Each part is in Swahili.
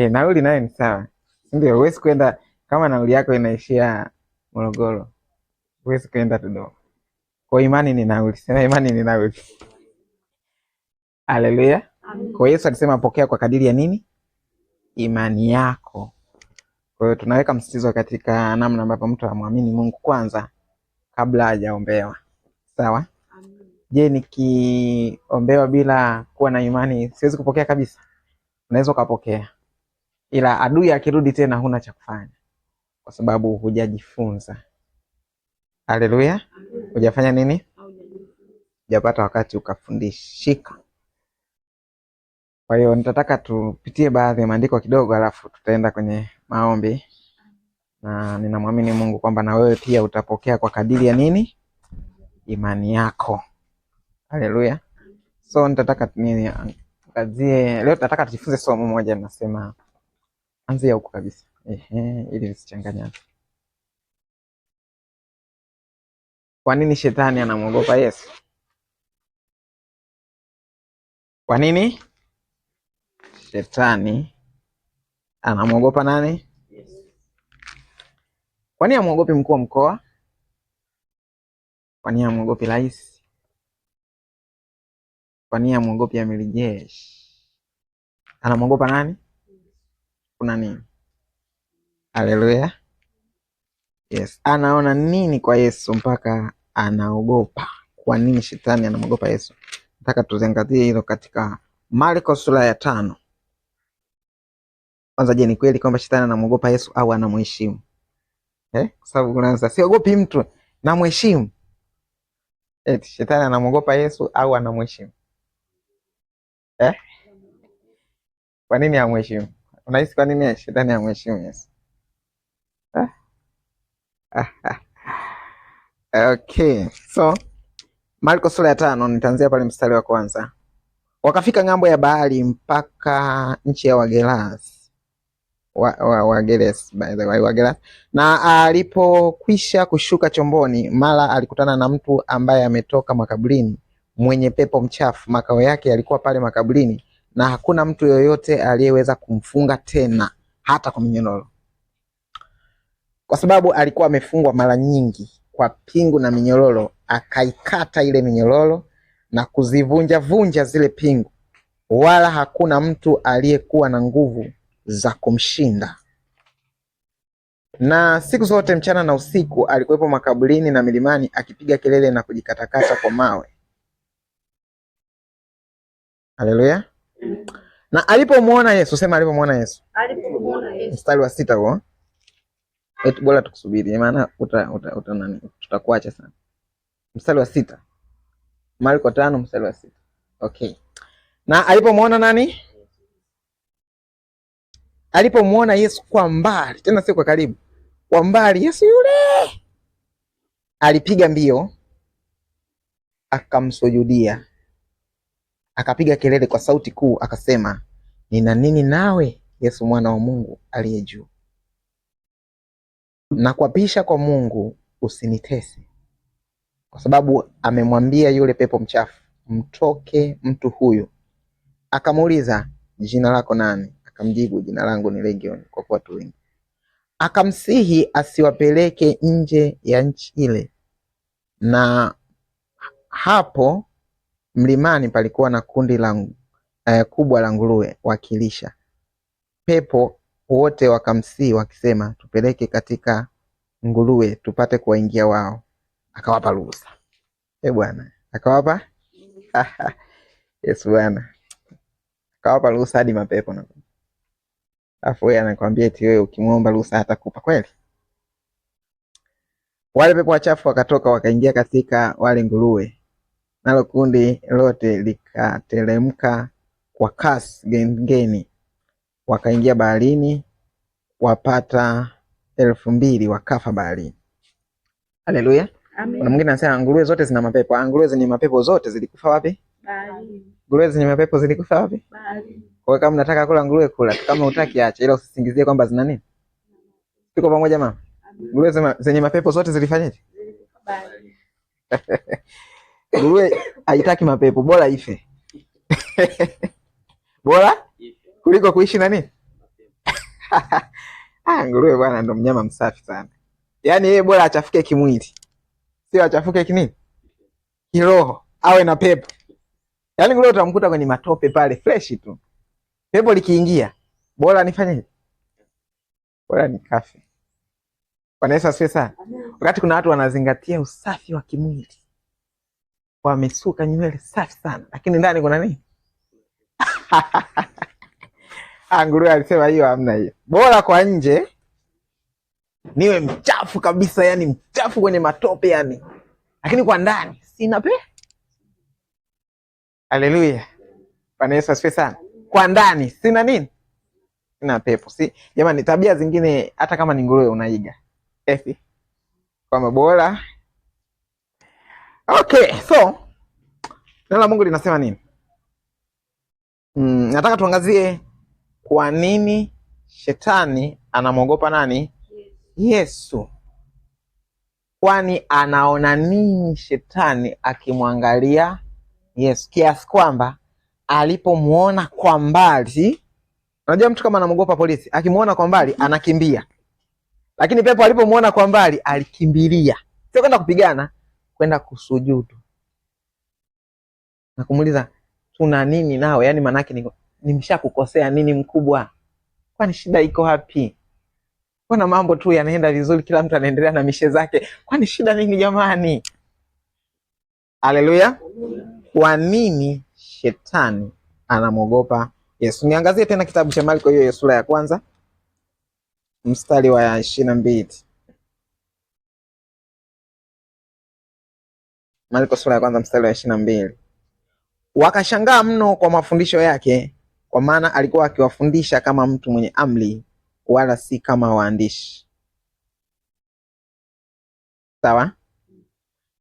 Nauli nayo ni sawa. Ndio, huwezi kwenda kama nauli yako inaishia Morogoro. Huwezi kwenda Dodoma. Kwa imani ni nauli. Sema imani ni nauli. Haleluya. Kwa Yesu alisema pokea kwa kadiri ya nini? Imani yako. Kwa hiyo tunaweka msisitizo katika namna ambavyo mtu amwamini Mungu kwanza kabla hajaombewa. Sawa? Je, nikiombewa bila kuwa na imani siwezi kupokea kabisa? Unaweza ukapokea. Ila adui akirudi tena huna cha kufanya. Kwa sababu hujajifunza. Haleluya. Hujafanya nini? Hujapata wakati ukafundishika. Kwa hiyo nitataka tupitie baadhi ya maandiko kidogo alafu tutaenda kwenye maombi. Na ninamwamini Mungu kwamba na wewe pia utapokea kwa kadiri ya nini? Imani yako. Haleluya. So nitataka niangazie leo, tutataka tujifunze somo moja linasema anzia huko kabisa. Ili visichanganyane. Kwa nini shetani anamwogopa Yesu? Kwa nini shetani anamwogopa nani? Yesu. Kwa nini amwogopi mkuu wa mkoa? Kwa nini amwogopi rais? Kwa nini amwogopi amiri jeshi? Anamwogopa nani? Kuna nini? Haleluya. Yes. Anaona nini kwa Yesu mpaka anaogopa? Kwa nini shetani anamwogopa Yesu? Nataka tuzingatie hilo katika Marko sura ya 5. Kwanza, je, ni kweli kwamba shetani anamwogopa Yesu au anamheshimu? Kwa sababu kunaanza siogopi mtu, namheshimu. Shetani anamwogopa Yesu au anamheshimu? Kwa nini amheshimu? Unahisi kwa nini shetani amheshimu Yesu? Okay. So Marko sura ya 5 nitaanzia pale mstari wa kwanza. Wakafika ng'ambo ya bahari mpaka nchi ya Wagerasi. Wagerasi, by the way, Wagerasi. Na alipokwisha kushuka chomboni, mara alikutana na mtu ambaye ametoka makaburini, mwenye pepo mchafu. Makao yake yalikuwa pale makaburini, na hakuna mtu yoyote aliyeweza kumfunga tena hata kwa minyororo, kwa sababu alikuwa amefungwa mara nyingi kwa pingu na minyororo. Akaikata ile minyororo na kuzivunja vunja zile pingu, wala hakuna mtu aliyekuwa na nguvu za kumshinda. Na siku zote mchana na usiku alikuwepo makaburini na milimani, akipiga kelele na kujikatakata kwa mawe. Haleluya. Na alipomuona Yesu, sema alipomuona Yesu. Mstari wa 6 huo. Bora tukusubiri, maana tutakuacha sana. Mstari wa 6. Marko 5 mstari wa 6. Okay. Na alipomuona nani? Alipomuona Yesu kwa mbali, tena sio kwa karibu, kwa mbali, Yesu yule alipiga mbio, akamsujudia, akapiga kelele kwa sauti kuu, akasema, nina nini nawe, Yesu mwana wa Mungu aliye juu? Na kuapisha kwa Mungu, usinitese. Kwa sababu amemwambia yule pepo mchafu, mtoke mtu huyu. Akamuuliza, jina lako nani? Akamjibu, jina langu ni Legion, kwa kuwa watu wengi. Akamsihi asiwapeleke nje ya nchi ile. Na hapo mlimani palikuwa na kundi la kubwa la nguruwe wakilisha. Pepo wote wakamsihi wakisema, tupeleke katika nguruwe tupate kuwaingia wao. Akawapa ruhusa. Bwana, akawapa Yesu Bwana. Akawapa ruhusa hadi mapepo na. Alafu wewe anakuambia eti wewe ukimwomba ruhusa hatakupa kweli? Wale pepo wachafu wakatoka wakaingia katika wale nguruwe. Nalo kundi lote likateremka kwa kasi gengeni, wakaingia baharini, wapata 2,000 wakafa baharini. Haleluya. Amen. Kuna mwingine anasema nguruwe zote zina mapepo. Nguruwe zenye mapepo zote zilikufa wapi? Baharini. Nguruwe zenye mapepo zilikufa wapi? Baharini. Kwa hiyo kama unataka kula nguruwe kula, kama hutaki acha, ila usisingizie kwamba zina nini. Tuko pamoja mama? Nguruwe zenye mapepo zote zilifanyaje? Baharini. Nguruwe haitaki mapepo, bora ife. Bora kuliko kuishi na nini? Nguruwe bwana ndo mnyama msafi sana. Yaani yeye bora achafuke kimwili, sio achafuke kinini, kiroho, awe na pepo. Yaani nguruwe utamkuta kwenye matope pale fresh tu, pepo likiingia bora nifanyeje? Bora nikafe. Bwana Yesu asifiwe sana. Wakati kuna watu wanazingatia usafi wa kimwili, wamesuka nywele safi sana, lakini ndani kuna nini? Nguruwe alisema hiyo hamna hiyo. Bora kwa nje niwe mchafu kabisa, yani mchafu kwenye matope yani, lakini kwa ndani sina pe. Haleluya. Bwana Yesu asifiwe sana. Kwa ndani sina nini? Sina pepo. Si jamani, tabia zingine hata kama ni nguruwe unaiga. Efi. Kwa bora. Okay, so neno la Mungu linasema nini? Nataka tuangazie kwa nini shetani anamwogopa nani? Yesu. Kwani anaona nini shetani akimwangalia Yesu, kiasi kwamba alipomuona kwa mbali, unajua mtu kama anamwogopa polisi, akimuona kwa mbali anakimbia. Lakini pepo alipomuona kwa mbali alikimbilia. Sio kwenda kupigana, kwenda kusujudu. Na kumuuliza, "Tuna nini nao?" Yaani maana yake nimeshakukosea nini mkubwa? Kwani shida iko wapi? Kuna mambo tu yanaenda vizuri, kila mtu anaendelea na mishe zake. Kwani shida nini jamani? Haleluya. Kwa nini shetani anamwogopa Yesu? Niangazie tena kitabu cha Marko hiyo sura ya kwanza mstari wa 22. Marko sura ya kwanza mstari wa 22. Wakashangaa mno kwa mafundisho yake, kwa maana alikuwa akiwafundisha kama mtu mwenye amri, wala si kama waandishi. Sawa?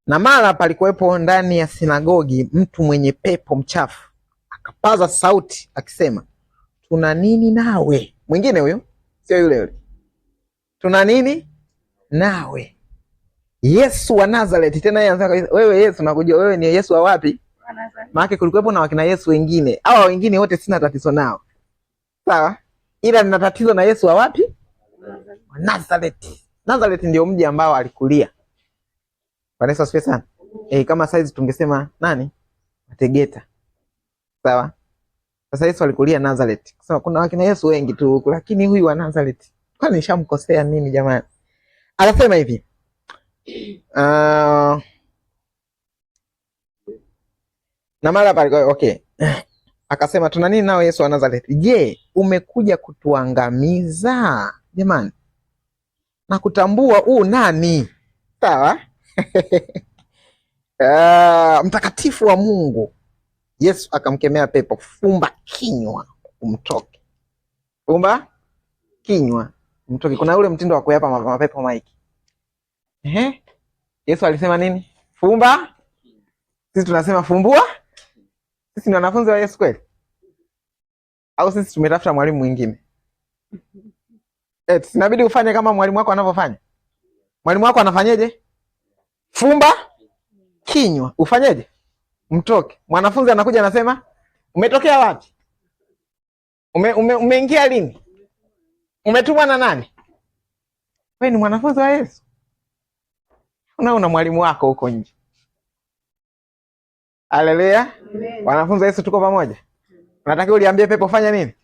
Na mara palikuwepo ndani ya sinagogi mtu mwenye pepo mchafu, akapaza sauti akisema, "Tuna nini nawe?" Mwingine huyo, sio yule yule. "Tuna nini nawe, Yesu wa Nazareti?" Tena yeye anasema, "Wewe Yesu, nakujua wewe ni Yesu wa wapi?" Maana kulikuwepo na wakina Yesu wengine. Hawa wengine wote sina tatizo nao. Sawa? Ila nina tatizo na Yesu wa wapi? Wa Nazareti. Nazareti ndio mji ambao alikulia. Bwana Yesu asifiwe sana. Kama size tungesema nani? Tegeta. Sawa? Sasa Yesu alikulia Nazareti. Sasa kuna wakina Yesu wengi tu, lakini huyu wa Nazareti, kwani nishamkosea nini jamani? Anasema hivi. Na mara pale, okay. Akasema, "Tuna nini nao Yesu wa Nazareti? Je, umekuja kutuangamiza?" Jamani. Na kutambua nani? Sawa? Mtakatifu wa Mungu. Yesu akamkemea pepo, "Fumba kinywa umtoke." Fumba kinywa umtoke. Kuna ule mtindo wa kuyapa mapepo maiki. Yesu alisema nini? Fumba. Sisi tunasema fumbua. Sisi ni wanafunzi wa Yesu kweli? Au sisi tumetafuta mwalimu mwingine? Sinabidi ufanye kama mwalimu wako anavyofanya. Mwalimu wako anafanyeje? Fumba kinywa. Ufanyeje? Mtoke. Mwanafunzi anakuja anasema, "Umetokea wapi? Umeingia lini? Umetumwa na nani?" Wewe ni mwanafunzi wa Yesu. Una mwalimu wako huko nje. Haleluya. Wanafunzi wa Yesu tuko pamoja. Unataka uliambie pepo fanya nini?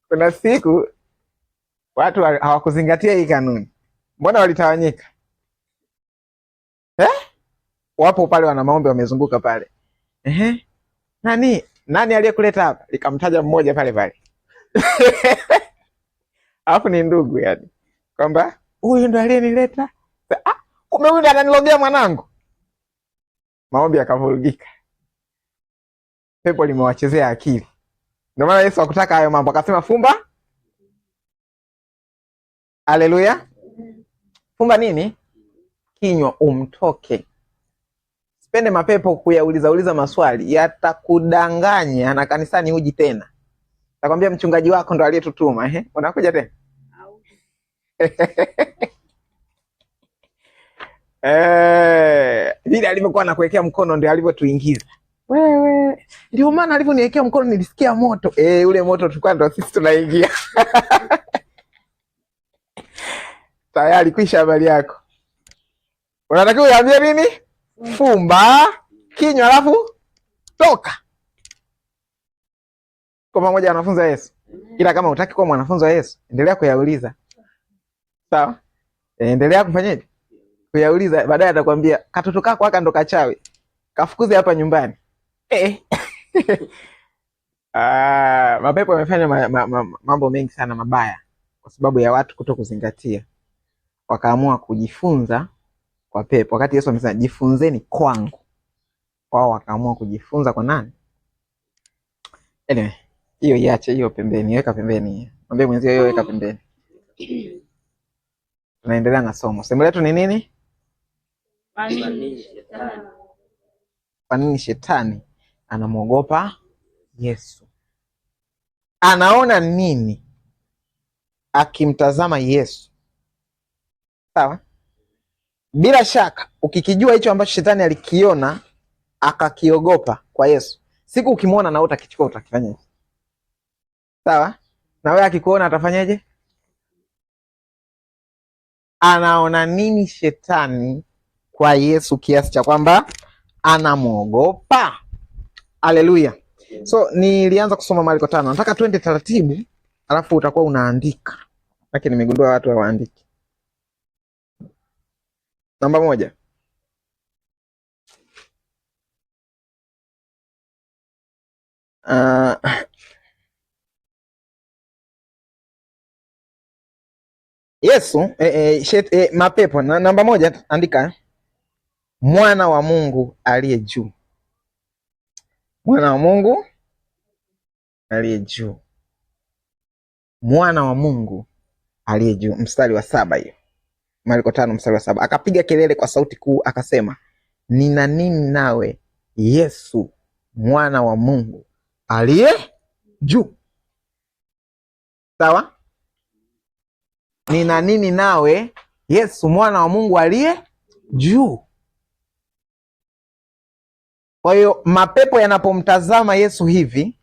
Kuna siku watu hawakuzingatia hii kanuni. Mbona walitawanyika? Wapo pale wana maombi wamezunguka pale. Nani aliyekuleta hapa? Likamtaja mmoja pale pale. Alafu ni ndugu yani. Kwamba huyu ndo aliyenileta. Kumbe huyu ndo ananilogea mwanangu. Maombi yakavurugika. Pepo limewachezea akili. Ndio maana Yesu hakutaka hayo mambo, akasema fumba. Haleluya. Fumba nini? Kinywa umtoke. Sipende mapepo kuyauliza maswali, yatakudanganya na kanisani huji tena. Nakwambia mchungaji wako ndo aliyetutuma, unakuja tena. Vile alivyokuwa anakuwekea mkono ndio alivyotuingiza. wewe. Ndio maana alivyoniwekea mkono nilisikia moto. Ule moto tulikuwa ndo sisi tunaingia. Tayari kwisha habari yako. Unatakiwa uambie nini? Fumba kinywa alafu toka. Kwa pamoja wanafunzi wa Yesu. Ila kama hutaki kuwa mwanafunzi wa Yesu, endelea kuyauliza. Sawa? Endelea kufanyaje? Kuyauliza, baadaye atakwambia katoto kako haka ndo kachawi. Kafukuze hapa nyumbani. Mapepo yamefanya mambo mengi sana mabaya kwa sababu ya watu kuto kuzingatia. Wakaamua kujifunza kwa pepo. Wakati Yesu amesema jifunzeni kwangu. Wao wakaamua kujifunza kwa nani? Anyway, hiyo iache hiyo pembeni, weka pembeni. Mwambie mwenzio hiyo weka pembeni. Tunaendelea na somo. Somo letu ni nini? Kwa nini shetani anamwogopa Yesu? Anaona nini akimtazama Yesu? Sawa? Bila shaka ukikijua hicho ambacho shetani alikiona akakiogopa kwa Yesu, siku ukimwona na utakichukua utakifanyaje? Sawa? Na wewe akikuona atafanyaje? Anaona nini shetani kwa Yesu kiasi cha kwamba anamwogopa? Haleluya. So nilianza kusoma Marko 5. Nataka twende taratibu alafu utakuwa unaandika. Lakini nimegundua watu hawaandiki. Namba 1. Yesu mapepo namba 1 andika. Mwana wa Mungu aliye juu. Mwana wa Mungu aliye juu. Mwana wa Mungu aliye juu. Mstari wa 7 hiyo. Marko 5 mstari wa 7. Akapiga kelele kwa sauti kuu akasema, nina nini nawe Yesu mwana wa Mungu aliye juu? Sawa? Nina nini nawe Yesu mwana wa Mungu aliye juu? Kwa hiyo mapepo yanapomtazama Yesu hivi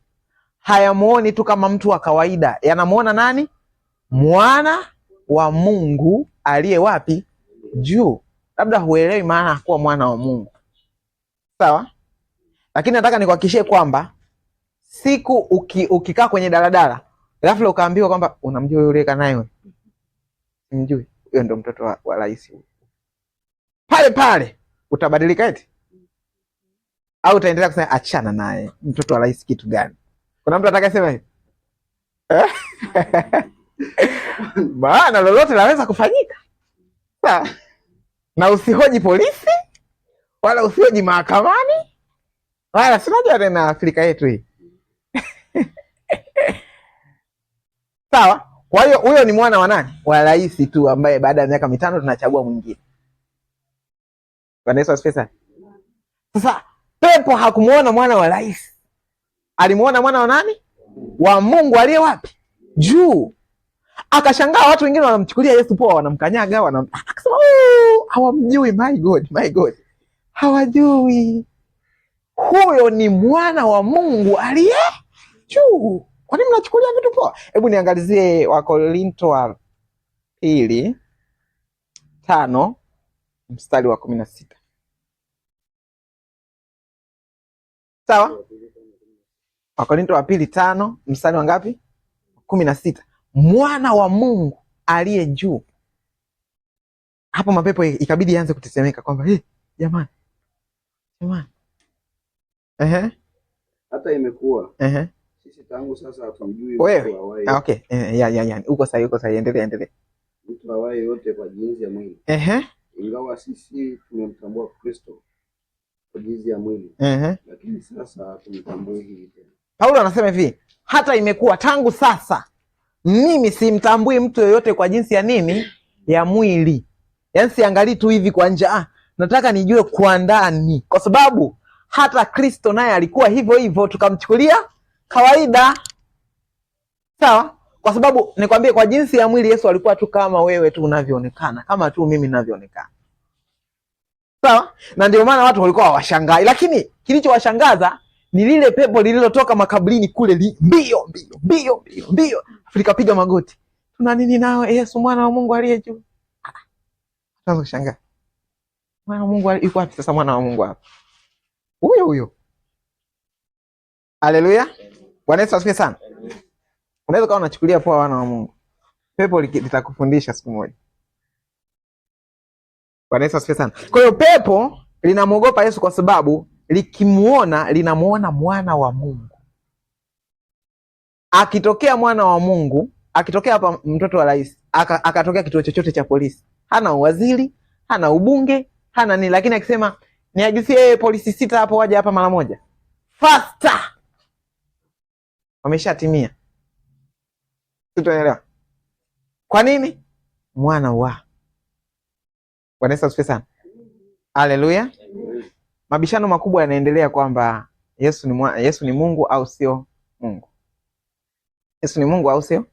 hayamuoni tu kama mtu wa kawaida. Yanamuona nani? Mwana wa Mungu aliye wapi? Juu. Labda huelewi maana kuwa mwana wa Mungu. Sawa? Lakini nataka nikuhakikishie kwamba siku ukikaa kwenye daladala, ghafla ukaambiwa kwamba unamjua yule kanaye wewe. Mjui, huyo ndo mtoto wa rais. Pale pale utabadilika eti? Au utaendelea kusema achana naye, mtoto wa rais kitu gani? Kuna mtu atakayesema hivi? Maana lolote laweza kufanyika. Sawa? Na usihoji polisi wala usihoji mahakamani wala sinajua tena Afrika yetu hii. Sawa? Kwa hiyo huyo ni mwana wa nani? Wa rais tu, ambaye baada ya miaka 5 tunachagua mwingine. Bwana Yesu asifiwe sana. Sasa pepo hakumuona mwana wa rais. Alimuona mwana wa nani? Wa Mungu aliye wapi? Juu. Akashangaa watu wengine wanamchukulia Yesu poa, wanamkanyaga, akasema hawamjui. My God, my God. Hawajui. Huyo ni mwana wa Mungu aliye juu. Kwa nini mnachukulia vitu poa? Hebu niangalizie Wakorinto wa 2:5 mstari wa 16. Sawa? Wakorinto wa 2:5 mstari wa ngapi? 16. Mwana wa Mungu aliye juu. Hapo mapepo ikabidi yaanze kutetemeka kwamba jamani. Hata imekuwa sisi tangu sasa hatumjui mtu awaye. Okay, uko sahihi, endelea. Mtu awaye yote kwa jinsi ya mwili. Ingawa sisi tumemtambua Kristo kwa jinsi ya mwili. Lakini sasa tumtambui hivi tena. Paulo anasema hivi, hata imekuwa tangu sasa mimi simtambui mtu yoyote kwa jinsi ya nini? Ya mwili. Yaani siangalii tu hivi kwa nje, nataka nijue kwa ndani, kwa sababu hata Kristo naye alikuwa hivyo hivyo, tukamchukulia kawaida. Sawa? Kwa sababu nikwambie, kwa jinsi ya mwili Yesu alikuwa tu kama wewe tu unavyoonekana, kama tu mimi ninavyoonekana. Sawa? Na ndio maana watu walikuwa hawashangai, lakini kilichowashangaza ni lile pepo lililotoka makaburini kule mbio mbio mbio mbio mbio, likapiga magoti. Tuna nini nao Yesu mwana wa Mungu aliye juu? Sasa kushangaa. Mwana wa Mungu yuko wapi sasa? Mwana wa Mungu hapa. Huyo. Haleluya. Bwana Yesu asifiwe sana. Unaweza kawa unachukulia poa wana wa Mungu. Pepo litakufundisha siku moja. Bwana Yesu asifiwe sana. Kwa hiyo pepo linamwogopa Yesu kwa sababu likimuona linamuona mwana wa Mungu. Akitokea mwana wa Mungu, akitokea hapa mtoto wa rais, akatokea kituo chochote cha polisi, hana uwaziri, hana ubunge, hana nini, lakini akisema niagizie polisi 6 hapo waje hapa mara moja, faster, wameshatimia. Tunaelewa kwa nini? Mwana wa Bwana Yesu asifiwe sana. Haleluya. Mabishano makubwa yanaendelea kwamba Yesu ni Mungu au sio Mungu. Yesu ni Mungu au sio?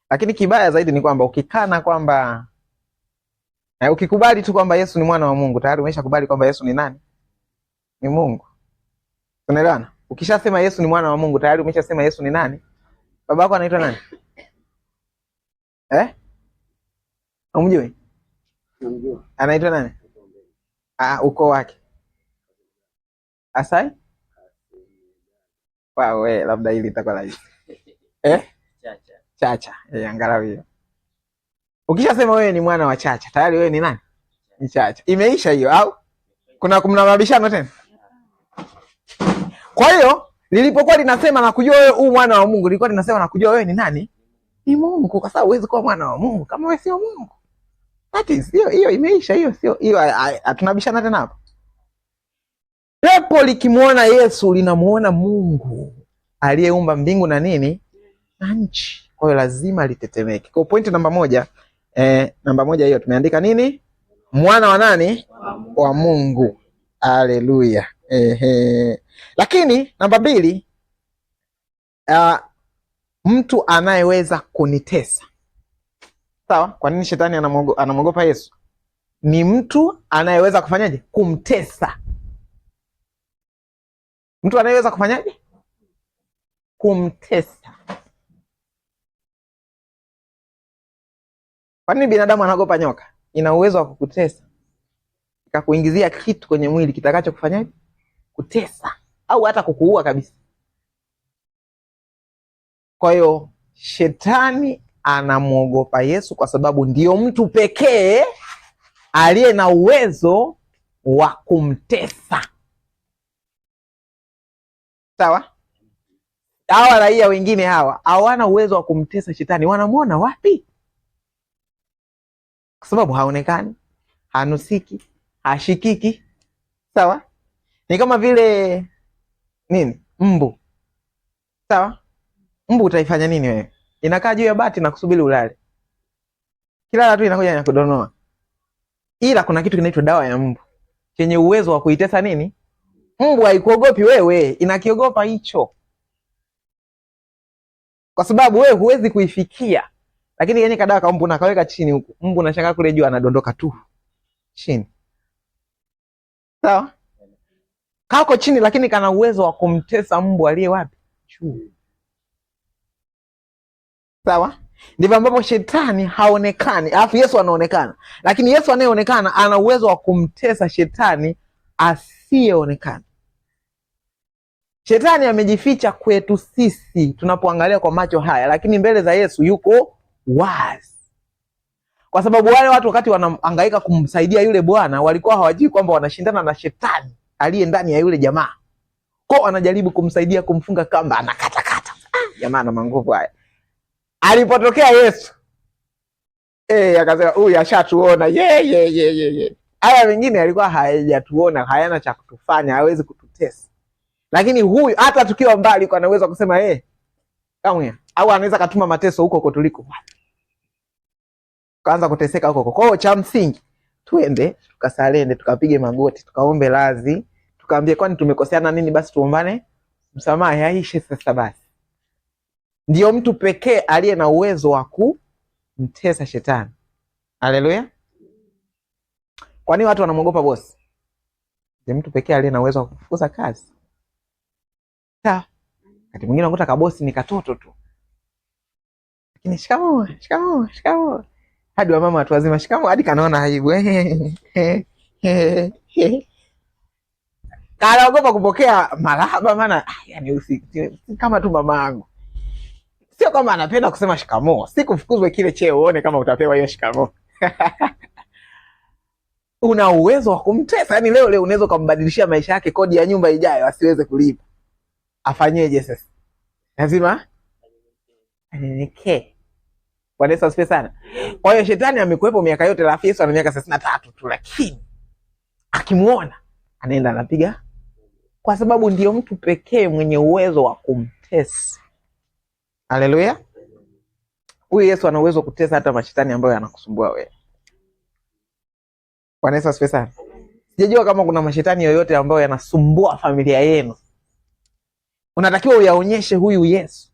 Lakini kibaya zaidi ni kwamba ukikana kwamba ukikubali tu kwamba Yesu ni mwana wa Mungu, tayari umeshakubali kwamba Yesu ni nani? Ni Mungu. Unaelewana? Ukishasema Yesu ni mwana wa Mungu, tayari umeshasema Yesu ni nani? Baba yako anaitwa nani? Unamjua? Namjua. Anaitwa nani? Uko wake. Asai? Wawe, labda hili itakuwa rahisi. Chacha. Angalau hiyo. Ukishasema wewe ni mwana wa Chacha, tayari wewe ni nani? Ni Chacha. Imeisha hiyo au? Kuna mabishano tena? Kwa hiyo, lilipokuwa linasema na kujua wewe mwana wa Mungu, lilikuwa linasema na kujua wewe ni nani? Ni Mungu, kwa sababu huwezi kuwa mwana wa Mungu kama wewe sio Mungu. That is hiyo imeisha hiyo, sio hiyo, tunabishana tena hapo. Pepo likimuona Yesu linamuona Mungu aliyeumba mbingu na nini? Na nchi. Kwa hiyo lazima litetemeke. Kwa pointi namba 1, namba 1 hiyo tumeandika nini? Mwana wa nani? Wa Mungu. Haleluya. Lakini namba 2, mtu anayeweza kunitesa. Sawa? Kwa nini shetani anamwogopa Yesu? Ni mtu anayeweza kufanyaje? Kumtesa. Mtu anayeweza kufanyaje? Kumtesa. Kwa nini binadamu anaogopa nyoka? Ina uwezo wa kukutesa, ikakuingizia kitu kwenye mwili kitakacho kufanyaje? Kutesa au hata kukuua kabisa. Kwa hiyo shetani anamwogopa Yesu kwa sababu ndio mtu pekee aliye na uwezo wa kumtesa. Sawa? Hawa raia wengine hawa hawana uwezo wa kumtesa shetani. Wanamuona wapi? Kwa sababu haonekani, hanusiki, hashikiki. Sawa? Ni kama vile nini? Mbu. Sawa? Mbu utaifanya nini wewe? Inakaa juu ya bati na kusubiri ulale. Kila tu inakuja na kudonoa. Ila kuna kitu kinaitwa dawa ya mbu, chenye uwezo wa kuitesa nini? Mbu haikuogopi wewe, inakiogopa hicho. Kwa sababu wewe huwezi kuifikia. Lakini yenye kadawa ka mbu na kaweka chini huko. Mbu unashangaa kule juu anadondoka tu chini. Sawa? Kako chini lakini kana uwezo wa kumtesa mbu aliye wapi? Juu. Sawa? Ndivyo ambapo shetani haonekani, alafu Yesu anaonekana. Lakini Yesu anayeonekana ana uwezo wa kumtesa shetani asiyeonekana. Shetani amejificha kwetu sisi tunapoangalia kwa macho haya, lakini mbele za Yesu yuko wazi. Kwa sababu wale watu wakati wanahangaika kumsaidia yule bwana walikuwa hawajui kwamba wanashindana na shetani aliye ndani ya yule jamaa. Kwa wanajaribu kumsaidia kumfunga kamba, anakatakata. Jamaa ana nguvu haya. Alipotokea Yesu, akasema huyu ashatuona. Haya wengine alikuwa hajatuona, hayana cha kutufanya, hawezi kututesa. Lakini huyu hata tukiwa mbali kwa anaweza kusema kama au anaweza katuma mateso huko tuliko. Kaanza kuteseka huko. Kwa hiyo cha msingi tuende tukasalende, tukapige magoti, tukaombe radhi, tukaambie kwani tumekoseana nini, basi tuombane msamaha, yaishe sasa basi. Ndio mtu pekee aliye na uwezo wa kumtesa shetani. Haleluya. Kwa nini watu wanamwogopa bosi? Ni mtu pekee aliye na uwezo wa kufukuza kazi. Sawa? Wakati mwingine unakuta kabosi ni katoto tu. Lakini shikamoo, shikamoo, shikamoo. Hadi wa mama watu wazima shikamoo hadi kanaona aibu. Kanaogopa kupokea marahaba maana yani kama tu mama yangu. Sio kama anapenda kusema shikamoo, si kufukuzwe kile cheo uone kama utapewa hiyo shikamoo. Una uwezo wa kumtesa, yani leo unaweza kumbadilishia maisha yake, kodi ya nyumba ijayo asiweze kulipa. Afanyeje sasa? Lazima anyenyekee. Bwana Yesu asifiwe sana. Kwa hiyo shetani amekuwepo miaka yote, la Yesu ana miaka 33 tu, lakini akimuona anaenda anapiga, kwa sababu ndio mtu pekee mwenye uwezo wa kumtesa. Haleluya. Huyu Yesu ana uwezo kutesa hata mashetani ambayo yanakusumbua wewe. Bwana Yesu asifiwe sana. Sijajua kama kuna mashetani yoyote ambayo yanasumbua familia yenu. Unatakiwa uyaonyeshe huyu Yesu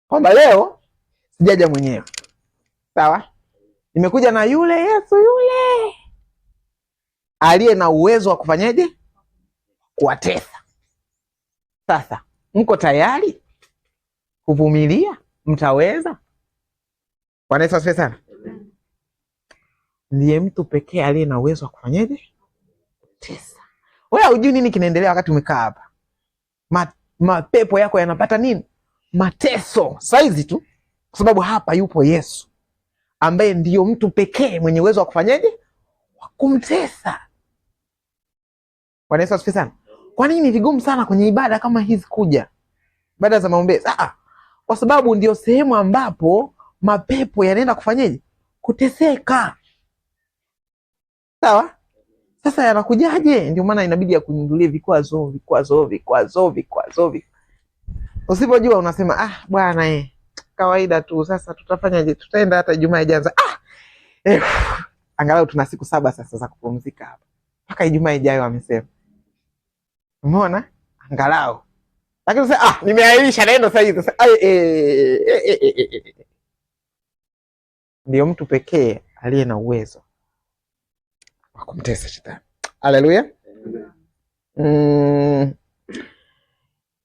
kwamba leo sijaja mwenyewe. Sawa? Nimekuja na yule Yesu yule aliye na uwezo wa kufanyaje? Kuwatesa. Sasa, mko tayari kuvumilia? Mtaweza? Bwana Yesu asifiwe sana. Ndiye mtu pekee aliye na uwezo wa kufanyaje? Kutesa. Wewe hujui nini kinaendelea wakati umekaa hapa. Mapepo yako yanapata nini? Mateso. Saizi tu. Kwa sababu hapa yupo Yesu ambaye ndiyo mtu pekee mwenye uwezo wa kufanyaje? Wa kumtesa. Bwana Yesu asifiwe sana. Kwa nini ni vigumu sana kwenye ibada kama hizi kuja? Ibada za maombezi. Kwa sababu ndio sehemu ambapo mapepo yanaenda kufanyaje? Kuteseka. Sawa? Sasa yanakujaje? Ndio maana inabidi ya kunyundulie vikwazo. Usipojua unasema bwana kawaida tu, sasa tutafanyaje? Tutaenda hata Ijumaa ijayo. Angalau tuna siku 7 sasa za kupumzika hapa. Mpaka Ijumaa ijayo amesema. Umeona? Angalau. Lakini sasa nimeahirisha naenda sasa hivi. Ndio mtu pekee aliye na uwezo wa kumtesa shetani. Haleluya.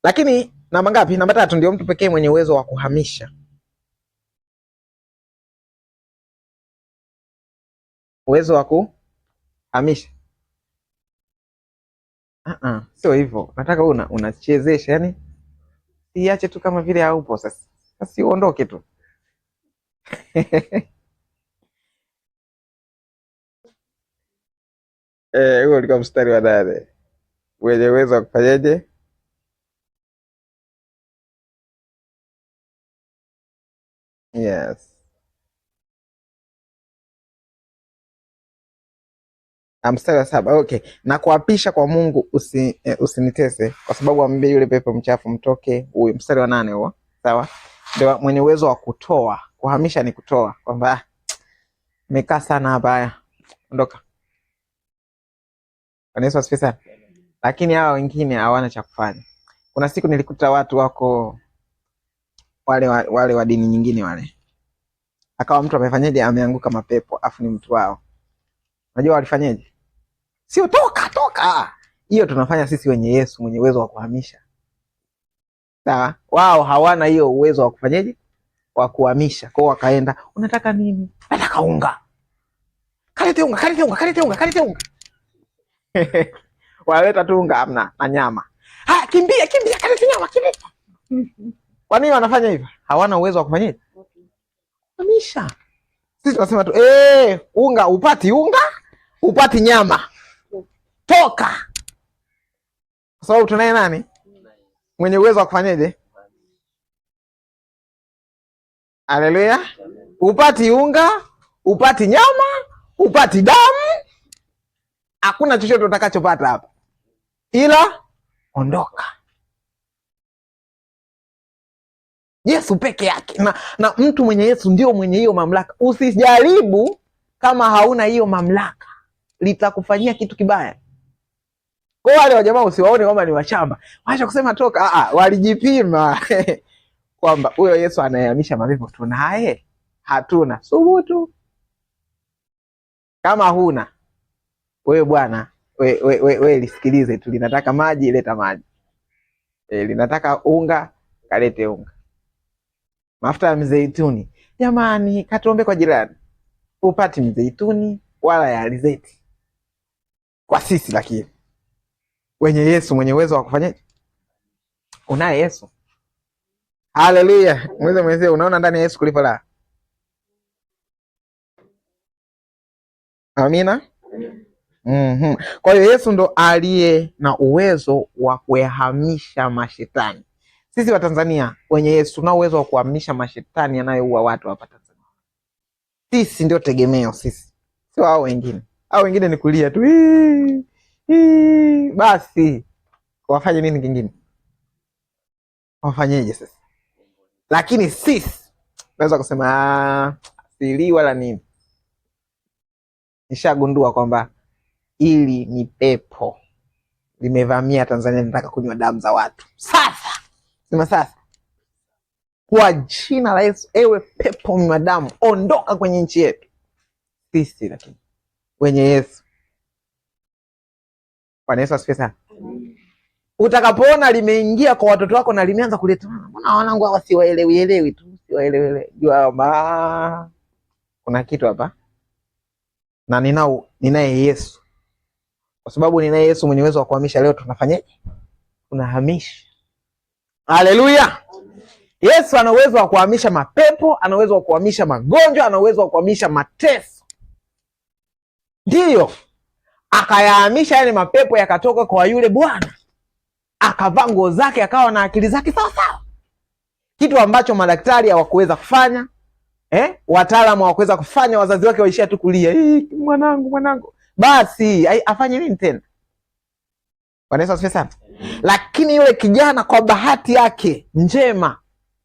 Lakini namba ngapi? Namba 3, ndio mtu pekee mwenye uwezo wa kuhamisha. Uwezo wa kuhamisha. Sio hivyo. Nataka unachezesha, yani siache tu kama vile haupo sasa. Sasa uondoke tu. Huo ulikuwa mstari wa 8. Mwenye uwezo wa kufanyaje? Yes. Mstari wa 7. Okay. Na kuapisha kwa Mungu usinitese, kwa sababu amwambia yule pepo mchafu mtoke huyu. Mstari wa 8 huo. Sawa? Ndio mwenye uwezo wa kutoa. Kuhamisha ni kutoa. Kwamba nimekaa sana hapa, ondoka. Bwana Yesu asifiwe sana. Lakini hawa wengine hawana cha kufanya. Kuna siku nilikuta watu wako wale wa dini nyingine wale. Akawa mtu amefanyaje? Ameanguka mapepo, afu ni mtu wao. Unajua walifanyaje? Sio toka. Hiyo tunafanya sisi wenye Yesu mwenye uwezo wa kuhamisha. Sawa? Wao hawana hiyo uwezo wa kufanyaje? Wa kuhamisha. Kwao wakaenda, unataka nini? Nataka unga. Kalete unga. Waleta tu unga amna na nyama. Kimbia, kalete nyama, kimbia. Kwa nini wanafanya hivyo? Hawana uwezo wa kufanyaje? Kuhamisha. Sisi tunasema tu unga, upati nyama. Toka. Kwa sababu tunaye nani? Mwenye uwezo wa kufanyaje? Haleluya. Upati unga, upati nyama, upati damu. Hakuna chochote utakachopata hapa. Ila ondoka. Yesu peke yake. Na mtu mwenye Yesu ndio mwenye hiyo mamlaka. Usijaribu kama hauna hiyo mamlaka. Litakufanyia kitu kibaya. Kwa wale wa jamaa usiwaone kwamba ni washamba. Waacha kusema toka. Walijipima. Kwamba huyo Yesu anayehamisha mapepo tunaye? Hatuna. Subutu. Kama huna, wewe bwana we lisikilize tu, linataka maji, leta maji. Linataka unga, kalete unga. Mafuta ya mzeituni, jamani, katuombe kwa jirani. Upati mzeituni wala ya alizeti kwa sisi, lakini wenye Yesu, mwenye uwezo wa kufanyaje? Unaye Yesu. Haleluya. Mweze, unaona ndani ya Yesu kulipo la. Amina. Kwa hiyo Yesu ndo aliye na uwezo wa kuyahamisha mashetani. Sisi wa Tanzania wenye Yesu tuna uwezo wa kuhamisha mashetani yanayoua watu hapa Tanzania. Sisi ndio tegemeo, sisi sio hao wengine. Hao wengine ni kulia tu basi. Wafanye nini kingine? Wafanyeje sasa? Lakini sisi naweza kusema sili wala nini. Nishagundua kwamba ili ni pepo limevamia Tanzania, nataka kunywa damu za watu. Sasa sema sasa, kwa jina la Yesu, ewe pepo mnywa damu, ondoka kwenye nchi yetu. Sisi lakini wenye Yesu. Bwana Yesu asifiwe sana. Utakapoona limeingia kwa watoto wako na limeanza kuleta, mbona wanangu hawa siwaelewi tu, siwaelewi. Jua kuna kitu hapa. Na ninaye Yesu. Kwa sababu ninaye Yesu mwenye uwezo wa kuhamisha, leo tunafanyaje? Tunahamisha. Haleluya. Yesu ana uwezo wa kuhamisha mapepo, ana uwezo wa kuhamisha magonjwa, ana uwezo wa kuhamisha mateso. Ndiyo. Akayahamisha yale mapepo, yakatoka kwa yule bwana. Akavaa nguo zake, akawa na akili zake sawa sawa. Kitu ambacho madaktari hawakuweza kufanya, wataalamu hawakuweza kufanya, wazazi wake waishia tu kulia, mwanangu. Basi afanye nini tena? Bwana Yesu asifiwe sana. Lakini yule kijana kwa bahati yake njema,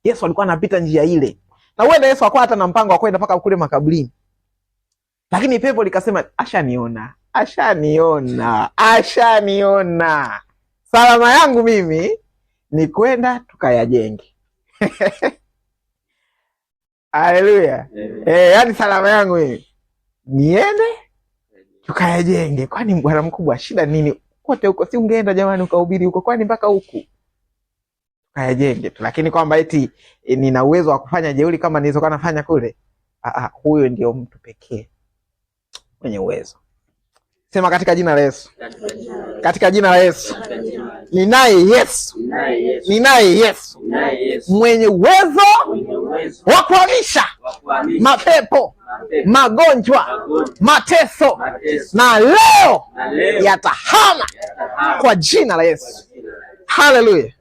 Yesu alikuwa anapita njia ile. Na huenda Yesu hakuwa hata na mpango wa kwenda mpaka kule makaburini. Lakini pepo likasema, ashaniona. Salama yangu mimi ni kwenda tukayajenge. Haleluya. Yani salama yangu mimi niende tukayajenge. Kwani bwana mkubwa, shida nini? Kote huko si ungeenda jamani ukahubiri huko, kwani mpaka huku tukayajenge tu. Lakini kwamba eti nina uwezo wa kufanya jeuri kama nilizokuwa nafanya kule, huyo ndio mtu pekee mwenye uwezo. Sema katika jina la Yesu. Katika jina la Yesu. Ninaye Yesu. Ninaye Yesu. Mwenye uwezo wa kuhamisha mapepo, magonjwa, mateso. Na leo yatahama kwa jina la Yesu. Haleluya.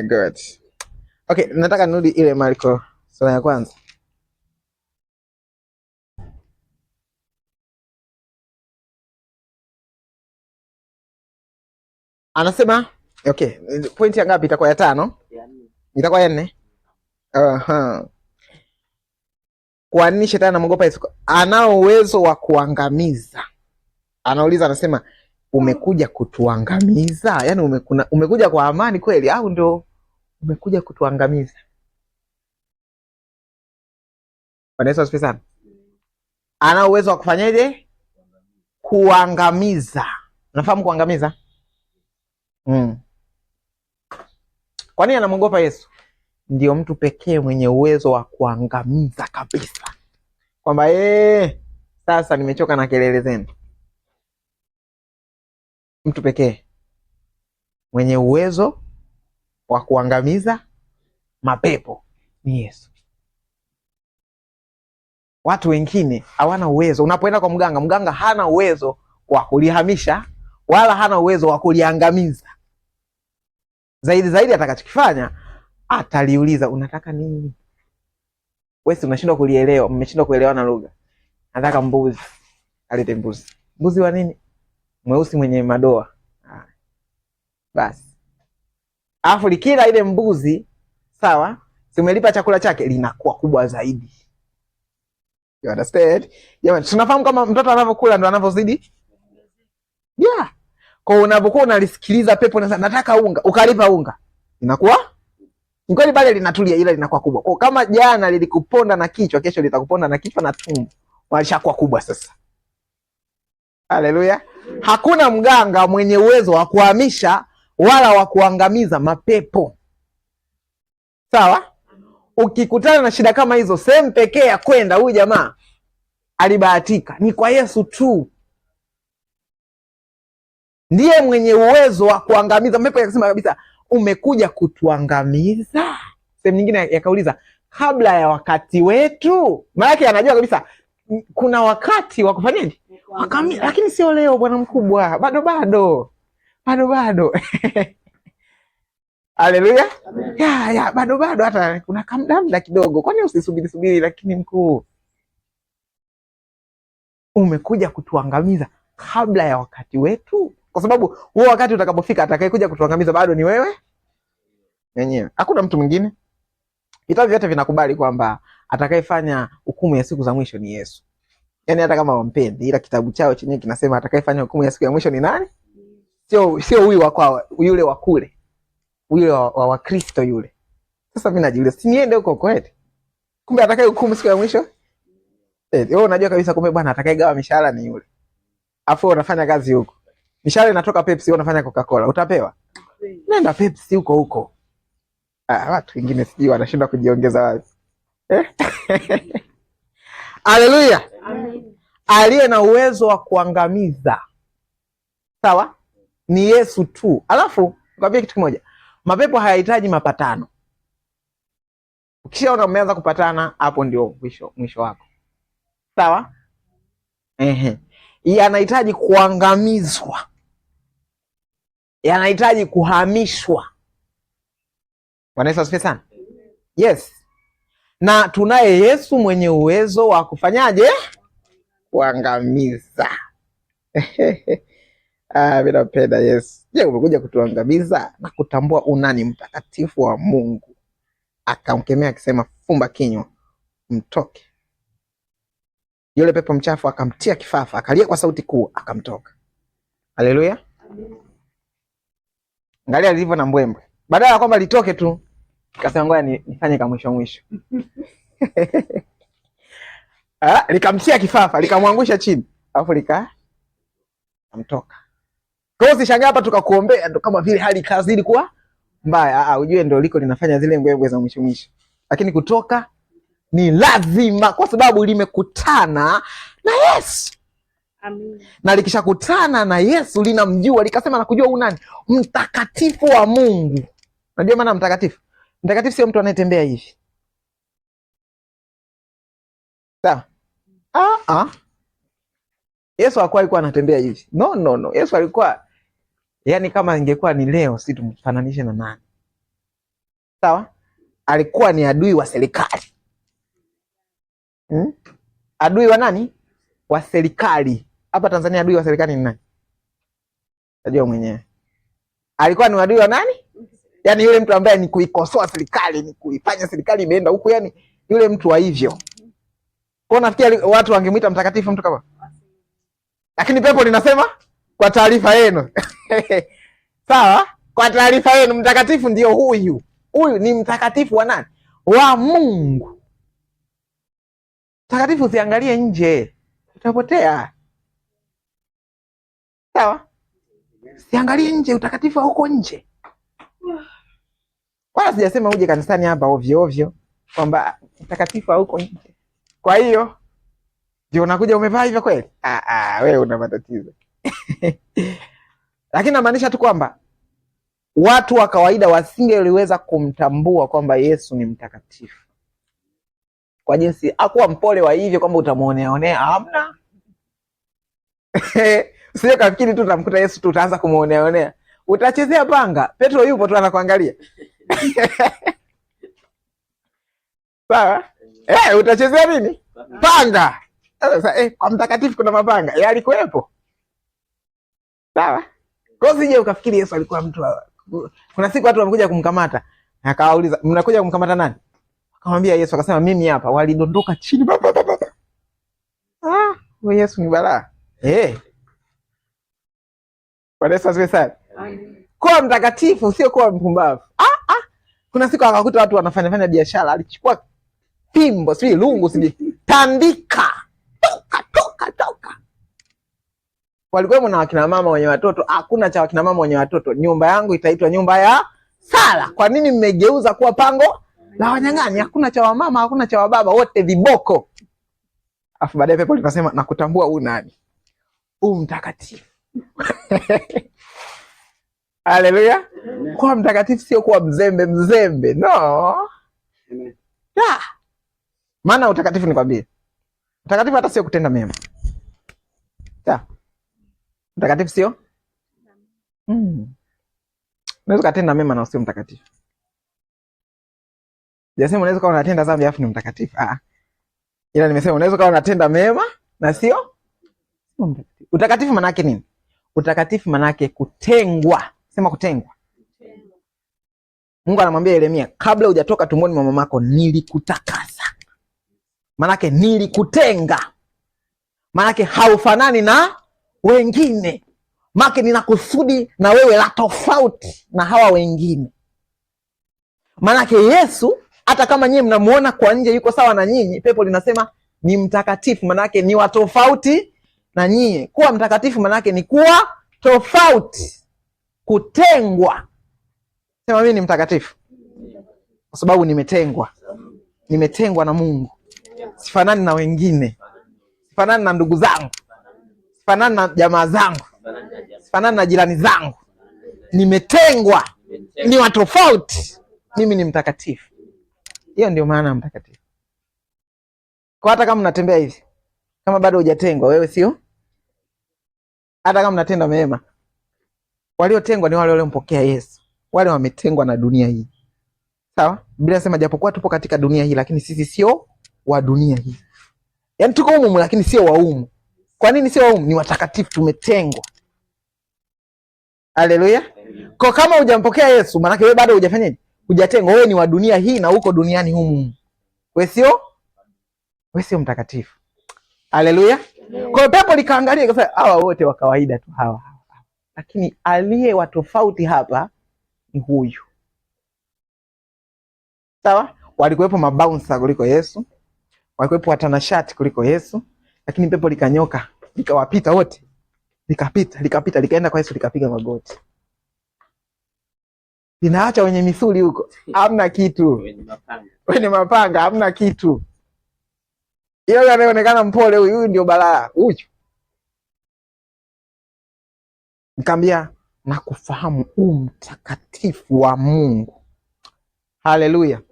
Good. Okay, nataka nirudi ile Marko sura ya kwanza. Anasema, okay, pointi ya ngapi itakuwa? Ya 5? Itakuwa ya 4? Kwa nini shetani anamuogopa Yesu? Anao uwezo wa kuangamiza. Anauliza, anasema, umekuja kutuangamiza? Yaani umekuja kwa amani kweli au ndio umekuja kutuangamiza? Bwana Yesu asifiwe sana. Anao uwezo wa kufanyaje? Kuangamiza. Unafahamu kuangamiza? Kwa nini anamuogopa Yesu? Ndio mtu pekee mwenye uwezo wa kuangamiza kabisa. Kwamba sasa nimechoka na kelele zenu. Mtu pekee mwenye uwezo wa kuangamiza mapepo ni Yesu. Watu wengine hawana uwezo. Unapoenda kwa mganga hana uwezo wa kulihamisha wala hana uwezo wa kuliangamiza. Zaidi atakachokifanya, ataliuliza, unataka nini? Wewe unashindwa kulielewa, mmeshindwa kuelewana lugha. Nataka mbuzi. Alete mbuzi. Mbuzi wa nini? Mweusi mwenye madoa. Basi. Alafu likila ile mbuzi, sawa? Si umelipa chakula chake, linakuwa kubwa zaidi. You understand? Jamani, tunafahamu kama mtoto anavyokula ndo anavyozidi? Yeah. Kwa unapokuwa unalisikiliza pepo na nataka unga, ukalipa unga, inakuwa kweli pale linatulia, ila linakuwa kubwa. Kwa kama jana lilikuponda na kichwa, kesho litakuponda na kichwa na tumbo. walishakuwa kubwa sasa. Haleluya. Hakuna mganga mwenye uwezo wa kuhamisha wala wa kuangamiza mapepo. Sawa? Ukikutana na shida kama hizo, sehemu pekee ya kwenda, huyu jamaa alibahatika, ni kwa Yesu tu. Ndiye mwenye uwezo wa kuangamiza mapepo. Yakasema kabisa, umekuja kutuangamiza. Sehemu nyingine yakauliza, kabla ya wakati wetu. Maana yake anajua kabisa kuna wakati wa kufanyaje? Lakini sio leo bwana mkubwa. Bado. Haleluya. Ya, bado hata kuna kamda kidogo. Kwani usisubiri, lakini mkuu, umekuja kutuangamiza kabla ya wakati wetu. Kwa sababu huo wakati utakapofika, atakayekuja kutuangamiza bado ni wewe mwenyewe. Hakuna mtu mwingine. Vitabu vyote vinakubali kwamba atakayefanya hukumu ya siku za mwisho ni Yesu. Yaani hata kama wampendi, ila kitabu chao chenyewe kinasema atakayefanya hukumu ya siku ya mwisho ni nani? Sio huyu wa kwao, yule wa kule. Yule wa Kristo yule. Sasa mimi najiuliza, si niende huko kweli? Kumbe atakaye hukumu siku ya mwisho? Wewe unajua kabisa kumbe bwana atakayegawa mishahara ni yule. Afu unafanya kazi huko. Mishahara inatoka Pepsi, unafanya Coca-Cola. Utapewa? Nenda Pepsi huko. Watu wengine sijui wanashindwa kujiongeza wapi. Haleluya. Amen. Aliye na uwezo wa kuangamiza, sawa, ni Yesu tu. Alafu ngwambie kitu kimoja, mapepo hayahitaji mapatano. Ukishaona umeanza kupatana, hapo ndio mwisho wako. Sawa? Yanahitaji kuangamizwa, yanahitaji kuhamishwa. Bwana Yesu asifiwe sana. Yes. Na tunaye Yesu mwenye uwezo wa kufanyaje? Kuangamiza. Mimi napenda Yesu. Je, umekuja kutuangamiza na kutambua unani mtakatifu wa Mungu. Akamkemea akisema, fumba kinywa, mtoke. Yule pepo mchafu akamtia kifafa, akalia kwa sauti kuu, akamtoka. Haleluya. Angalia lilivyo na mbwembwe. Badala ya kwamba litoke tu, akasema ngoja nifanye kama mwisho. Likamtia kifafa, likamwangusha chini, alafu likamtoka. Kwa hiyo usishangaa hapa tukakuombea ndo kama vile hali kazidi kuwa mbaya. Ujue ndo liko linafanya zile mbwembwe za mwisho. Lakini kutoka ni lazima, kwa sababu limekutana na Yesu. Amen. Na likishakutana na Yesu linamjua, likasema nakujua unani mtakatifu wa Mungu. Unajua maana mtakatifu? Mtakatifu sio mtu anayetembea hivi. Sawa? Yesu hakuwa alikuwa anatembea hivi. No. Yesu alikuwa, yani kama ingekuwa ni leo, si tumfananishe na nani? Sawa? Alikuwa ni adui wa serikali. Adui wa nani? Wa serikali. Hapa Tanzania adui wa serikali ni nani? Unajua mwenyewe. Alikuwa ni adui wa nani? Yaani yule mtu ambaye ni kuikosoa serikali, ni kuifanya serikali imeenda huko, yani yule mtu wa hivyo. Kwa nafikiri watu wangemuita mtakatifu mtu kama. Lakini pepo linasema kwa taarifa yenu. Sawa? Kwa taarifa yenu mtakatifu ndio huyu. Huyu ni mtakatifu wa nani? Wa Mungu. Mtakatifu usiangalie nje, utapotea. Sawa? Usiangalie nje, utakatifu huko nje. Wala sijasema uje kanisani hapa ovyo kwamba mtakatifu huko nje. Kwa hiyo ndio unakuja umevaa hivyo kweli? Wewe una matatizo. Lakini namaanisha tu kwamba watu wa kawaida wasingeliweza kumtambua kwamba Yesu ni mtakatifu. Kwa jinsi hakuwa mpole wa hivyo kwamba utamuonea. Hamna. Usije kafikiri tu utamkuta Yesu tu utaanza kumuonea. Utachezea panga. Petro yupo tu anakuangalia. Sawa? Utachezea nini? Panga. Sasa kwa mtakatifu kuna mapanga. Yalikuwepo. Sawa? Kwa hiyo sije ukafikiri Yesu alikuwa mtu kuna siku watu wamekuja kumkamata. Akawauliza, mnakuja kumkamata nani? Akamwambia Yesu, akasema mimi hapa. Walidondoka chini. Wewe Yesu ni balaa. Bwana Yesu asifiwe sana. Kwa mtakatifu sio kwa mpumbavu. Kuna siku akakuta watu wanafanya biashara, alichukua fimbo, sio lungu, sio tandika. Walikuwa na wakina mama wenye watoto, hakuna cha wakina mama wenye watoto. Nyumba yangu itaitwa nyumba ya sala. Kwa nini mmegeuza kuwa pango la wanyang'anyi? Hakuna cha wamama, hakuna cha wababa, wote viboko. Afu baadaye pepo linasema nakutambua huyu nani? Huyu mtakatifu. Haleluya. Kuwa mtakatifu sio kuwa mzembe. No. Yeah. Maana utakatifu nikwambie. Utakatifu hata sio kutenda mema. Yeah. Mtakatifu sio? Unaweza kutenda mema na usio mtakatifu. Jasema unaweza kuwa unatenda dhambi afu ni mtakatifu. Ila nimesema unaweza kuwa unatenda mema na sio mtakatifu. Utakatifu maana yake nini? Utakatifu maana yake kutengwa. Sema kutengwa. Mungu anamwambia Yeremia, kabla hujatoka tumboni mwa mamako nilikutakasa. Maana yake nilikutenga. Maana yake haufanani na wengine. Maana yake nina kusudi na wewe la tofauti na hawa wengine. Maana yake Yesu hata kama nyinyi mnamuona kwa nje yuko sawa na nyinyi, pepo linasema ni mtakatifu, maana yake ni wa tofauti na nyinyi. Kuwa mtakatifu maana yake ni kuwa tofauti, kutengwa. Sema mimi ni mtakatifu kwa sababu nimetengwa. Nimetengwa na Mungu. Sifanani na wengine. Sifanani na ndugu zangu. Sifanani na jamaa zangu. Sifanani na jirani zangu. Nimetengwa. Ni wa tofauti. Mimi ni mtakatifu. Hiyo ndio maana mtakatifu. Kwa hata kama unatembea hivi, kama bado hujatengwa, wewe sio? Hata kama unatenda mema, waliotengwa ni wale waliompokea Yesu. Wale wametengwa na dunia hii. Sawa? Biblia inasema japokuwa tupo katika dunia hii lakini sisi sio wa dunia hii. Yaani tuko humu lakini sio wa humu. Kwa nini sio wa humu? Ni watakatifu, tumetengwa. Haleluya. Kwa kama hujampokea Yesu, maana wewe bado hujafanyaje? Hujatengwa, wewe ni wa dunia hii na uko duniani humu. Wewe sio mtakatifu. Haleluya. Kwa pepo likaangalia ikasema hawa wote wa kawaida tu hawa. Lakini aliye wa tofauti hapa ni huyu. Sawa? Walikuwepo mabouncer kuliko Yesu. Walikuwepo watanashati kuliko Yesu. Lakini pepo likanyoka, likawapita wote. Likapita, likaenda kwa Yesu, likapiga magoti. Linaacha wenye misuli huko. Hamna kitu. Wenye mapanga, hamna kitu. Yeye anaonekana mpole, huyu ndio balaa. Huyu. Nikamwambia nakufahamu mtakatifu wa Mungu. Haleluya.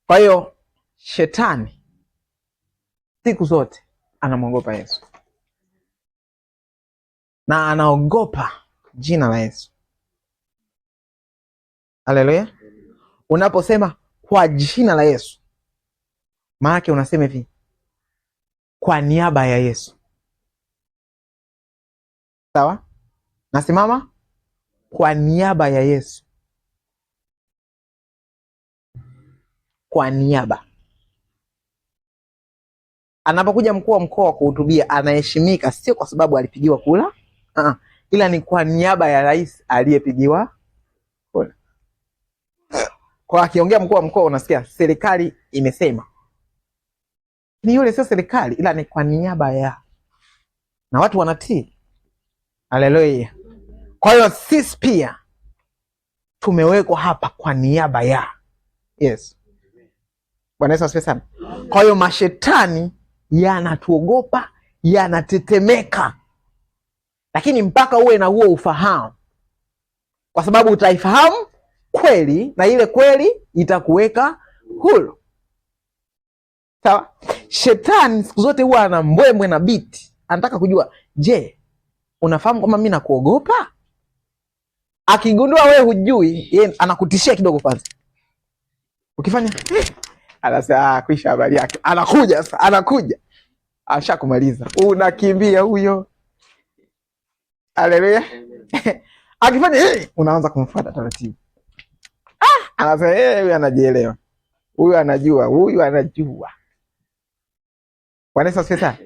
Kwa hiyo shetani siku zote anamwogopa Yesu. Na anaogopa jina la Yesu. Haleluya. Unaposema kwa jina la Yesu, maana yake unasema hivi, kwa niaba ya Yesu. Sawa? Nasimama kwa niaba ya Yesu. Kwa niaba. Anapokuja mkuu wa mkoa kuhutubia, anaheshimika sio kwa sababu alipigiwa kula, ila ni kwa niaba ya rais aliyepigiwa kula. Kwa akiongea mkuu wa mkoa unasikia serikali imesema. Ni yule sio serikali ila ni kwa niaba ya. Na watu wanatii. Haleluya. Kwa hiyo sisi pia tumewekwa hapa kwa niaba ya. Yes. Bwana Yesu asifiwe sana. Kwa hiyo mashetani yanatuogopa, yanatetemeka. Lakini mpaka uwe na huo ufahamu. Kwa sababu utaifahamu kweli na ile kweli itakuweka huru. Sawa? Shetani siku zote huwa ana mbwembwe na biti. Anataka kujua, je, unafahamu kama mimi nakuogopa? Akigundua wewe hujui, yeye anakutishia kidogo kwanza. Ukifanya anasema kuisha habari yake. Anakuja. Ashakumaliza. Unakimbia huyo. Haleluya. Akifanya unaanza kumfuata taratibu. Anasema huyu anajielewa. Huyu anajua. Bwana Yesu asifiwe sana.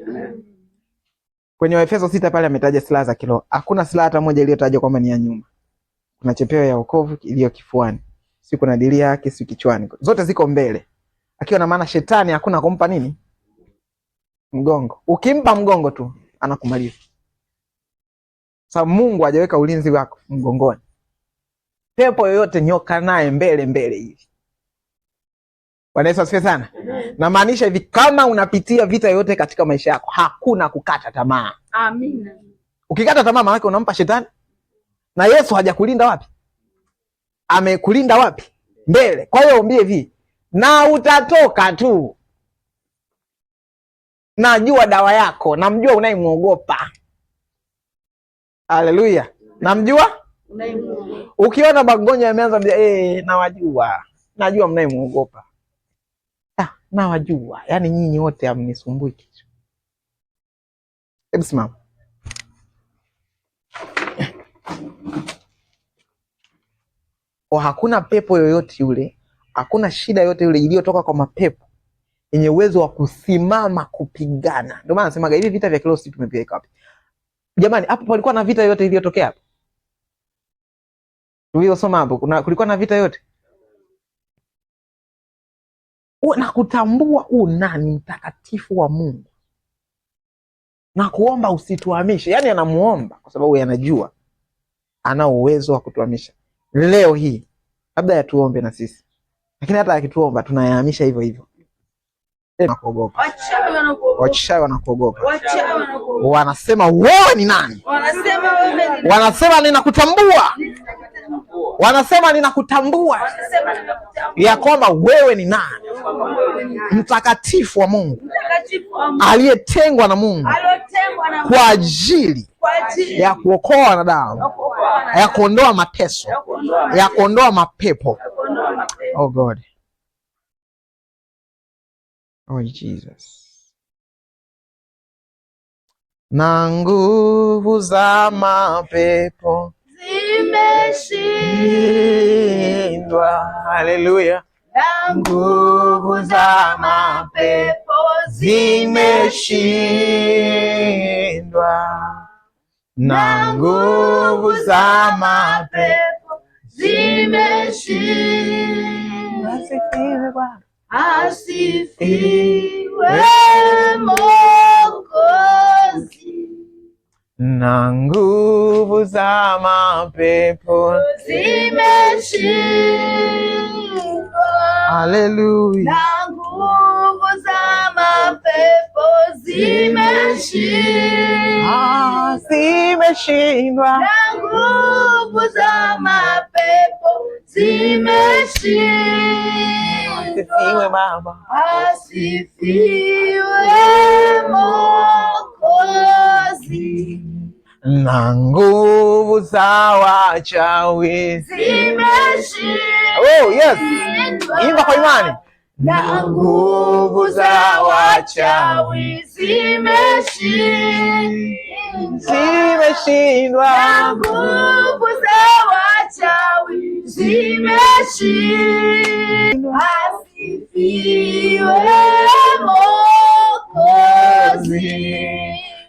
Kwenye Efeso 6 pale ametaja silaha za kiroho. Hakuna silaha hata moja iliyotajwa kwamba ni ya nyuma. Kuna chepeo ya wokovu iliyo kifuani. Si kuna dilia yake si kichwani. Zote ziko mbele. Akiwa na maana shetani hakuna kumpa nini? Mgongo. Ukimpa mgongo tu anakumaliza. Sababu Mungu hajaweka ulinzi wako mgongoni. Pepo yoyote nyoka naye mbele hivi. Bwana Yesu asifiwe sana. Na maanisha hivi, kama unapitia vita yoyote katika maisha yako, hakuna kukata tamaa. Amina. Ukikata tamaa maana unampa shetani. Na Yesu hajakulinda wapi? Amekulinda wapi? Mbele. Kwa hiyo umbie hivi, na utatoka tu. Najua dawa yako, namjua unayemuogopa. Haleluya. Namjua? Unayemuogopa. Ukiona magonjwa yameanza nawajua. Najua mnayemuogopa. Nawajua. Yaani nyinyi wote hamnisumbui kitu. Hebu simama. Hakuna pepo yoyote yule, hakuna shida yoyote yule iliyotoka kwa mapepo yenye uwezo wa kusimama kupigana. Ndio maana nasemaga hivi vita vya kiroho sisi tumeviweka wapi? Jamani, hapo palikuwa na vita yoyote iliyotokea hapo? Tuliosoma hapo, kulikuwa na vita yote? Na kutambua nani mtakatifu wa Mungu. Na kuomba usituhamishe. Yaani anamuomba kwa sababu anajua ana uwezo wa kutuhamisha. Leo hii labda yatuombe na sisi. Lakini hata akituomba tunayahamisha hivyo hivyo. Wanakuogopa. Wachawi wanakuogopa. Wanasema wewe ni nani? Wanasema ninakutambua. Wanasema ninakutambua ya kwamba wewe ni nani? Mtakatifu wa Mungu, aliyetengwa na Mungu kwa ajili ya kuokoa wanadamu, ya kuondoa mateso, ya kuondoa mapepo. Oh God. Oh Jesus. Na nguvu za mapepo zimeshindwa. Haleluya. Na nguvu za mapepo zimeshindwa. Na nguvu za mapepo zimeshindwa. Asifiwe Bwana. Asifiwe Mwokozi. Na nguvu za mapepo zimeshindwa. Haleluya. Na nguvu za mapepo zimeshindwa. Zimeshindwa. Na nguvu za mapepo zimeshindwa. Asifiwe Baba. Asifiwe Mwokozi. Na nguvu za wachawi zimeshindwa. Oh yes. Imba kwa imani. Na nguvu za wachawi zimeshindwa. Na nguvu za wachawi zimeshindwa. Asifiwe Mwokozi.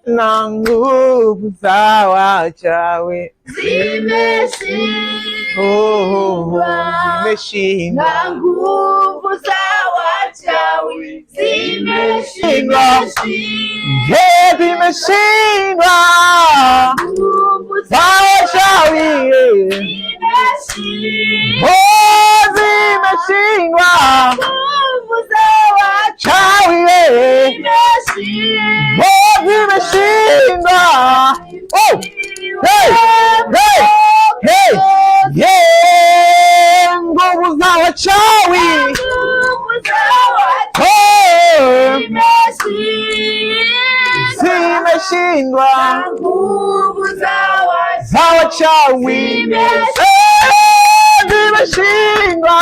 Na nguvu za wachawi zimeshindwa. Zimeshindwa. Na nguvu za wachawi zimeshindwa. Zimeshindwa. Nguvu za wachawi zimeshindwa. Zimeshindwa. Nguvu za wachawi zimeshindwa. Zimeshindwa. Oh! Hey! Hey! Hey! Yeah! Nguvu za wachawi zimeshindwa. Nguvu za wachawi zimeshindwa.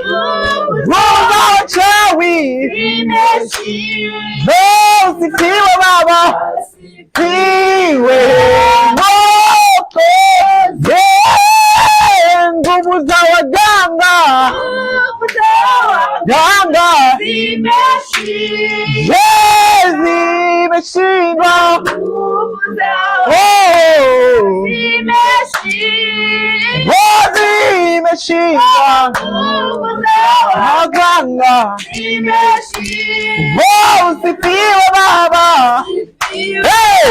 Nguvu za wachawi zimeshindwa. Asifiwe Baba. Asifiwe Mwokozi. Nguvu za waganga zimeshindwa. Zimeshindwa. Waganga. Usifiwe Baba. Hey! Hey!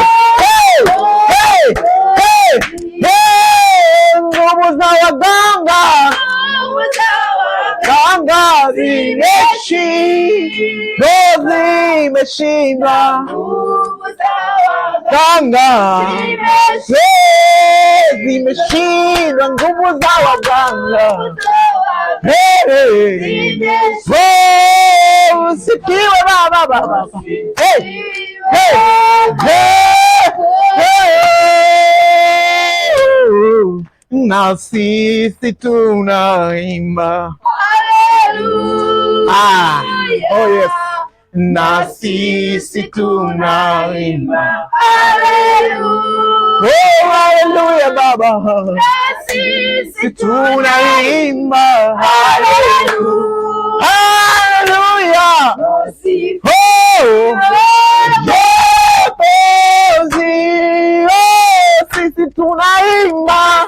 Hey! waganga, ganga zimeshindwa, ganga zimeshindwa, nguvu za waganga. Usikiwe baba, na sisi tunaimba, oh yes, na sisi tunaimba, oh haleluya baba, na sisi tunaimba, haleluya, haleluya, oh sisi tunaimba,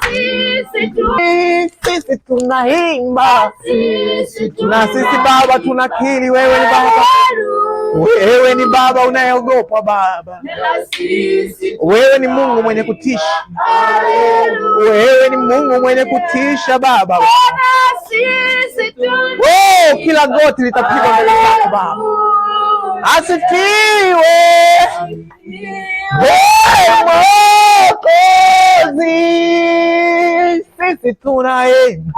sisi tunaimba, na sisi Baba tunakiri wewe ni Baba, wewe ni Baba unayeogopwa Baba, wewe ni Mungu mwenye kutisha, wewe ni Mungu mwenye kutisha Baba. Oh, kila goti litapigwa mbele zako Baba. Asifiwe Mwokozi, sisi tunaimba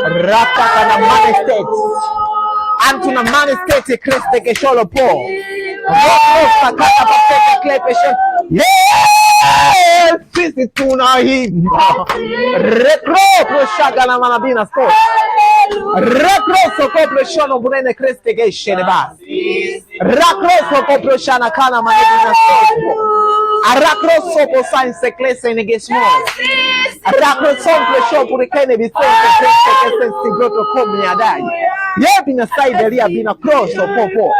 rapa na manifest antuna manifest Kristo kesholo po rosa kata papete klepesho. Yes, sisi tunaimba rekro shaga na manabina sto rakroso kopreshono bunene Kristo keshene basi rakroso kopreshana kana manabina sto arakroso po science klese negesmo arakroso presho purikene bisente Kristo kesensi groto komi adai yepi na side lia bina kroso popo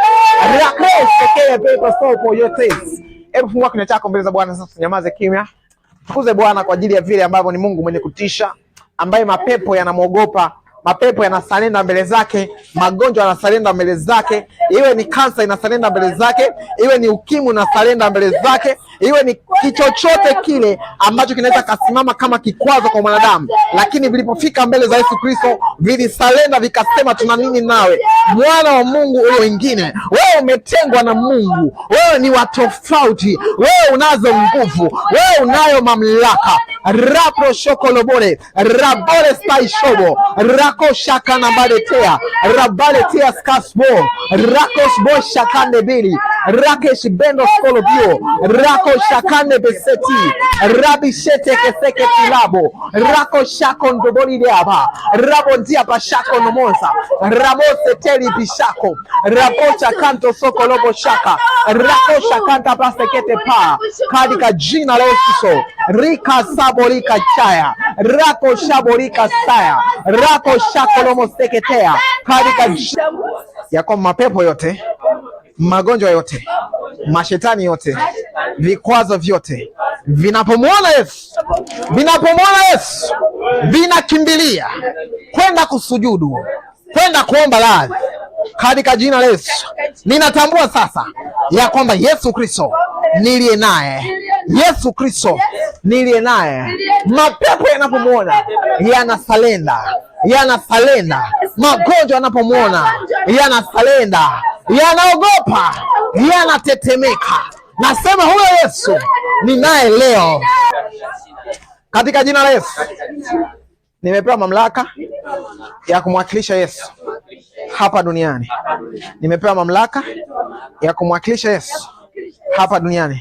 rakroso keye pepa sopo yote. Hebu fungua kinywa chako mbele za Bwana sasa, nyamaze kimya. Tukuze Bwana kwa ajili ya vile ambavyo ni Mungu mwenye kutisha, ambaye mapepo yanamwogopa, mapepo yanasalenda mbele zake, magonjwa yanasalenda mbele zake, iwe ni kansa inasalenda mbele zake, iwe ni ukimwi unasalenda mbele zake, iwe ni kichochote kile ambacho kinaweza kasimama kama kikwazo kwa mwanadamu, lakini vilipofika mbele za Yesu Kristo vilisalenda vikasema tuna nini nawe, mwana wa Mungu ule wengine. Wewe umetengwa na Mungu, wewe ni wa tofauti, wewe unazo nguvu, wewe unayo mamlaka. Rapro shokolobore rabore stai shobo rako shaka na baletea rabaletea skasbo rakos bo shakande bili rakesh bendo skolobio rako shakande beseti rabi shete keseke tilabo rako shako ndoboli deaba rabo ndia bashako nomonsa ramose teli bishako rabocha kanto soko lobo shaka rako shakanta basekete pa kadika jina la Yesu rika saborika chaya rako shaborika saya rako shako lomo seketea kadika yako mapepo yote, magonjwa yote, mashetani yote, vikwazo vyote vinapomwona Yesu vinakimbilia kwenda kusujudu, kwenda kuomba radhi katika jina la Yesu. Ninatambua sasa ya kwamba Yesu Kristo niliye naye, Yesu Kristo niliye naye, mapepo yanapomwona yanasalenda, magonjwa yanapomwona yanasalenda, yanaogopa, yanatetemeka. Nasema huyo Yesu ninaye leo katika jina la Yesu. Nimepewa mamlaka ya kumwakilisha Yesu hapa duniani. Nimepewa mamlaka ya kumwakilisha Yesu hapa duniani.